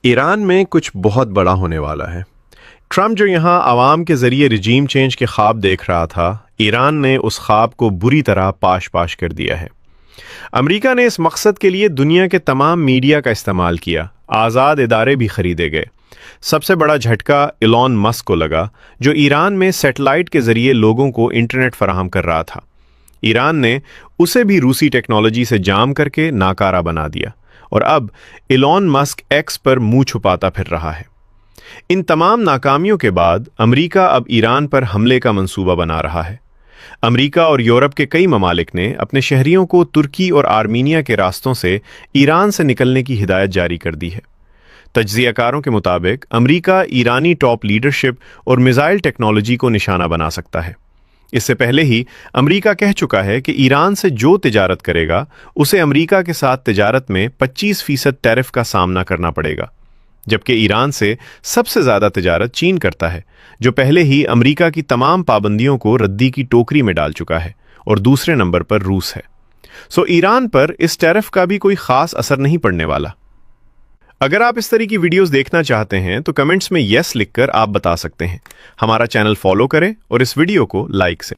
ایران میں کچھ بہت بڑا ہونے والا ہے۔ ٹرمپ جو یہاں عوام کے ذریعے رجیم چینج کے خواب دیکھ رہا تھا، ایران نے اس خواب کو بری طرح پاش کر دیا ہے۔ امریکہ نے اس مقصد کے لیے دنیا کے تمام میڈیا کا استعمال کیا، آزاد ادارے بھی خریدے گئے۔ سب سے بڑا جھٹکا ایلون مسک کو لگا، جو ایران میں سیٹلائٹ کے ذریعے لوگوں کو انٹرنیٹ فراہم کر رہا تھا۔ ایران نے اسے بھی روسی ٹیکنالوجی سے جام کر کے ناکارہ بنا دیا، اور اب ایلون مسک ایکس پر منہ چھپاتا پھر رہا ہے۔ ان تمام ناکامیوں کے بعد امریکہ اب ایران پر حملے کا منصوبہ بنا رہا ہے۔ امریکہ اور یورپ کے کئی ممالک نے اپنے شہریوں کو ترکی اور آرمینیا کے راستوں سے ایران سے نکلنے کی ہدایت جاری کر دی ہے۔ تجزیہ کاروں کے مطابق امریکہ ایرانی ٹاپ لیڈرشپ اور میزائل ٹیکنالوجی کو نشانہ بنا سکتا ہے۔ اس سے پہلے ہی امریکہ کہہ چکا ہے کہ ایران سے جو تجارت کرے گا اسے امریکہ کے ساتھ تجارت میں 25% ٹیرف کا سامنا کرنا پڑے گا، جبکہ ایران سے سب سے زیادہ تجارت چین کرتا ہے، جو پہلے ہی امریکہ کی تمام پابندیوں کو ردی کی ٹوکری میں ڈال چکا ہے، اور دوسرے نمبر پر روس ہے۔ ایران پر اس ٹیرف کا بھی کوئی خاص اثر نہیں پڑنے والا۔ اگر آپ اس طرح کی ویڈیوز دیکھنا چاہتے ہیں تو کمنٹس میں یس لکھ کر آپ بتا سکتے ہیں۔ ہمارا چینل فالو کریں اور اس ویڈیو کو لائک سے